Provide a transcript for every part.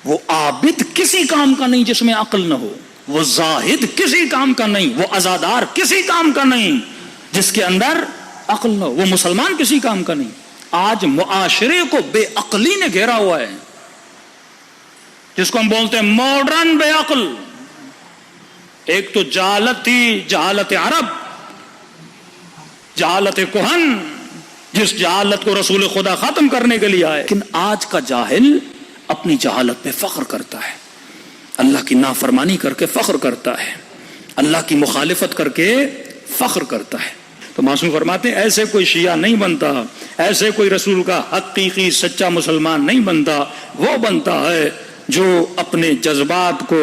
وہ عابد کسی کام کا نہیں جس میں عقل نہ ہو، وہ زاہد کسی کام کا نہیں، وہ عزادار کسی کام کا نہیں جس کے اندر عقل نہ ہو، وہ مسلمان کسی کام کا نہیں۔ آج معاشرے کو بے عقلی نے گھیرا ہوا ہے، جس کو ہم بولتے ہیں ماڈرن بے عقل۔ ایک تو جہالت تھی، جہالت عرب، جہالت کہن، جس جہالت کو رسول خدا ختم کرنے کے لیے آئے۔ لیکن آج کا جاہل اپنی جہالت پہ فخر کرتا ہے، اللہ کی نافرمانی کر کے فخر کرتا ہے، اللہ کی مخالفت کر کے فخر کرتا ہے۔ تو معصوم فرماتے ہیں ایسے کوئی شیعہ نہیں بنتا، ایسے کوئی رسول کا حقیقی سچا مسلمان نہیں بنتا، وہ بنتا ہے جو اپنے جذبات کو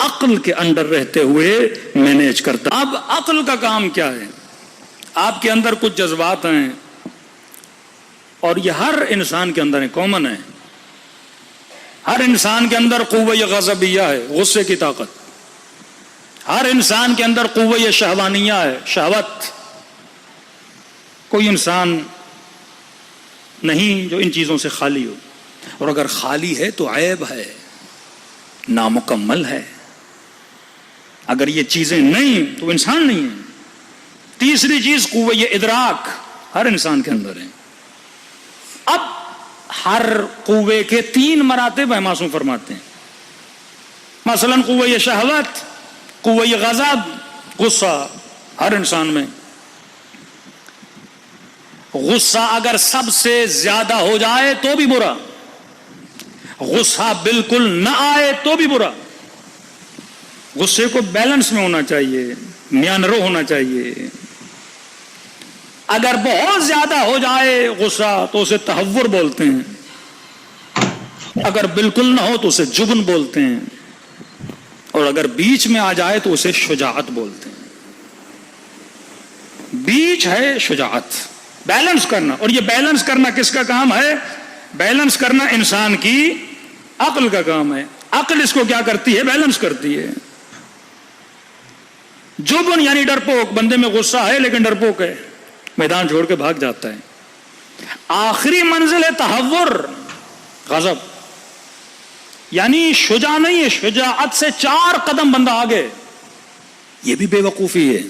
عقل کے اندر رہتے ہوئے مینیج کرتا۔ اب عقل کا کام کیا ہے؟ آپ کے اندر کچھ جذبات ہیں اور یہ ہر انسان کے اندر کامن ہے۔ ہر انسان کے اندر قوہ غضبیہ ہے، غصے کی طاقت۔ ہر انسان کے اندر قوہ شہوانیہ ہے، شہوت۔ کوئی انسان نہیں جو ان چیزوں سے خالی ہو، اور اگر خالی ہے تو عیب ہے، نامکمل ہے۔ اگر یہ چیزیں نہیں تو انسان نہیں ہے۔ تیسری چیز قوہ ادراک ہر انسان کے اندر ہے۔ اب ہر قوے کے 3 مراتب ہیں، معصوم فرماتے ہیں۔ مثلا قوہ شہوت، قوہ غضب، غصہ ہر انسان میں۔ غصہ اگر سب سے زیادہ ہو جائے تو بھی برا، غصہ بالکل نہ آئے تو بھی برا۔ غصے کو بیلنس میں ہونا چاہیے، میانرو ہونا چاہیے۔ اگر بہت زیادہ ہو جائے غصہ تو اسے تہور بولتے ہیں، اگر بالکل نہ ہو تو اسے جبن بولتے ہیں، اور اگر بیچ میں آ جائے تو اسے شجاعت بولتے ہیں۔ بیچ ہے شجاعت، بیلنس کرنا۔ اور یہ بیلنس کرنا کس کا کام ہے؟ بیلنس کرنا انسان کی عقل کا کام ہے۔ عقل اس کو کیا کرتی ہے؟ بیلنس کرتی ہے۔ جبن یعنی ڈرپوک، بندے میں غصہ ہے لیکن ڈرپوک ہے، میدان چھوڑ کے بھاگ جاتا ہے۔ آخری منزل ہے تہور، غضب، یعنی شجاع نہیں ہے، شجاعت سے 4 قدم بندہ آگے۔ یہ بھی بے وقوفی ہے،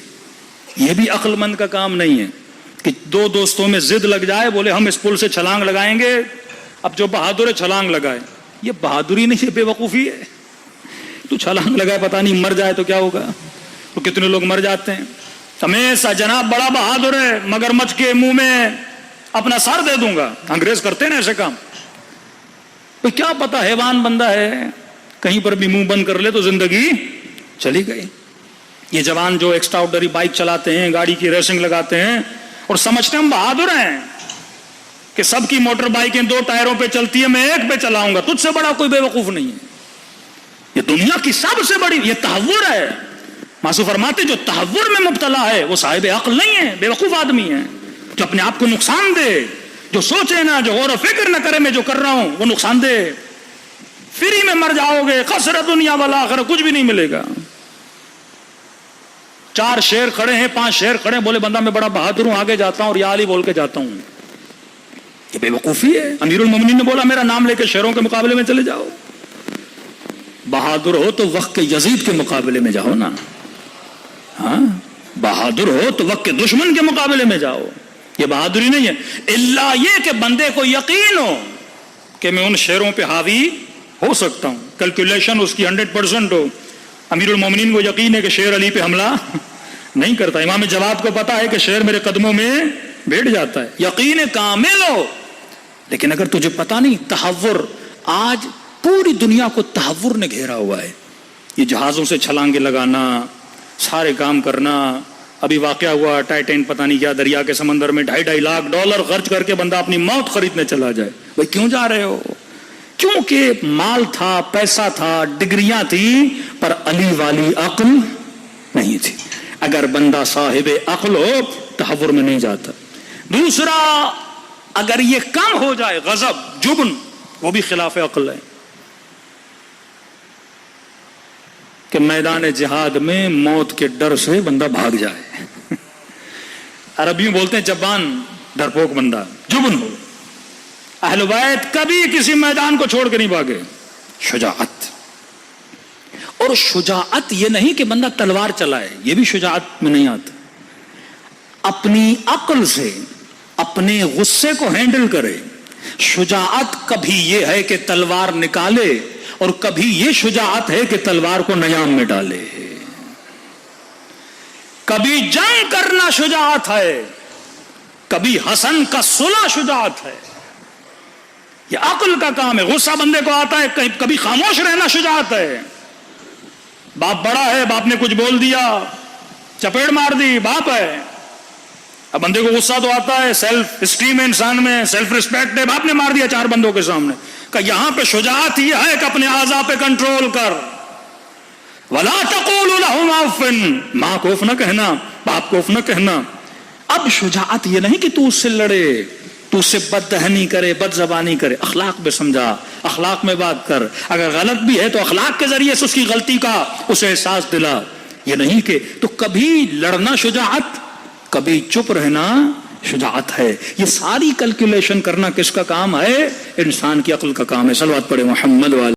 یہ بھی عقل مند کا کام نہیں ہے کہ 2 دوستوں میں ضد لگ جائے، بولے ہم اس پل سے چھلانگ لگائیں گے، اب جو بہادر ہے چھلانگ لگائے۔ یہ بہادری نہیں، یہ بے وقوفی ہے۔ تو چھلانگ لگائے پتہ نہیں مر جائے تو کیا ہوگا؟ تو کتنے لوگ مر جاتے ہیں۔ ہمیشہ جناب بڑا بہادر ہے، مگرمچھ کے منہ میں اپنا سر دے دوں گا۔ انگریز کرتے ہیں نا ایسے کام۔ تو کیا پتا حیوان بندہ ہے، کہیں پر بھی منہ بند کر لے تو زندگی چلی گئی۔ یہ جوان جو ایکسٹرا آرڈنری بائک چلاتے ہیں، گاڑی کی ریسنگ لگاتے ہیں اور سمجھتے ہیں ہم بہادر ہیں کہ سب کی موٹر بائکیں 2 ٹائروں پہ چلتی ہے، میں 1 پہ چلاؤں گا، تجھ سے بڑا کوئی بے وقوف نہیں ہے۔ یہ دنیا کی سب سے بڑی یہ تہور ہے۔ معصوم فرماتے جو تہور میں مبتلا ہے وہ صاحب عقل نہیں ہے، بے وقوف آدمی ہے، جو اپنے آپ کو نقصان دے، جو سوچے نہ، جو غور و فکر نہ کرے میں جو کر رہا ہوں وہ نقصان دے۔ فری میں مر جاؤ گے، خسر دنیا والآخرہ، کچھ بھی نہیں ملے گا۔ 4 شیر کھڑے ہیں، 5 شیر کھڑے ہیں، بولے بندہ میں بڑا بہادر ہوں، آگے جاتا ہوں اور یا علی بول کے جاتا ہوں۔ یہ بے وقوفی ہے۔ امیر المومنین نے بولا میرا نام لے کے شیروں کے مقابلے میں چلے جاؤ۔ بہادر ہو تو وقت کے یزید کے مقابلے میں جاؤ نا، ہاں، بہادر ہو تو وقت کے دشمن کے مقابلے میں جاؤ۔ یہ بہادری نہیں ہے، الا یہ کہ بندے کو یقین ہو کہ میں ان شیروں پہ حاوی ہو سکتا ہوں، کیلکولیشن اس کی 100% ہو۔ امیر المومنین کو یقین ہے کہ شیر علی پہ حملہ نہیں کرتا، امام جواد کو پتا ہے کہ شیر میرے قدموں میں بیٹھ جاتا ہے۔ یقین کامل ہو، لیکن اگر تجھے پتا نہیں، تہور، آج پوری دنیا کو تہور نے گھیرا ہوا ہے۔ یہ جہازوں سے چھلانگے لگانا، سارے کام کرنا۔ ابھی واقعہ ہوا ٹائٹین پتہ نہیں کیا دریا کے سمندر میں $2.5 لاکھ خرچ کر کے بندہ اپنی موت خریدنے چلا جائے۔ بھائی کیوں جا رہے ہو؟ کیونکہ مال تھا، پیسہ تھا، ڈگریاں تھیں، پر علی والی عقل نہیں تھی۔ اگر بندہ صاحب عقل ہو تہور میں نہیں جاتا۔ دوسرا، اگر یہ کم ہو جائے غضب، جبن، وہ بھی خلاف عقل ہے کہ میدان جہاد میں موت کے ڈر سے بندہ بھاگ جائے۔ عربیوں بولتے ہیں جبان، ڈرپوک بندہ، جبن ہو۔ اہل بیت کبھی کسی میدان کو چھوڑ کے نہیں بھاگے، شجاعت. اور شجاعت یہ نہیں کہ بندہ تلوار چلائے، یہ بھی شجاعت میں نہیں آتا. اپنی عقل سے اپنے غصے کو ہینڈل کرے. شجاعت کبھی یہ ہے کہ تلوار نکالے، اور کبھی یہ شجاعت ہے کہ تلوار کو نیام میں ڈالے. کبھی جنگ کرنا شجاعت ہے، کبھی حسن کا صلح شجاعت ہے. یہ عقل کا کام ہے. غصہ بندے کو آتا ہے، کبھی خاموش رہنا شجاعت ہے. باپ بڑا ہے، باپ نے کچھ بول دیا، چپیڑ مار دی، باپ ہے. اب بندے کو غصہ تو آتا ہے، سیلف اسٹیم ہے انسان میں، سیلف ریسپیکٹ ہے، باپ نے مار دیا 4 بندوں کے سامنے. کہ یہاں پہ شجاعت یہ ہے کہ اپنے اعضاء پہ کنٹرول کر. وَلَا تَقُولُوا لَهُمْ أُفٍّ، ماں کو اف نہ کہنا، باپ کو اف نہ کہنا. اب شجاعت یہ نہیں کہ تو اس سے لڑے، تو اس سے بددہنی کرے، بد زبانی کرے. اخلاق میں سمجھا، اخلاق میں بات کر. اگر غلط بھی ہے تو اخلاق کے ذریعے سے اس کی غلطی کا اسے احساس دلا. یہ نہیں کہ تو کبھی لڑنا شجاعت، کبھی چپ رہنا شجاعت ہے. یہ ساری کیلکولیشن کرنا کس کا کام ہے؟ انسان کی عقل کا کام ہے. صلوات پڑھے محمد والے.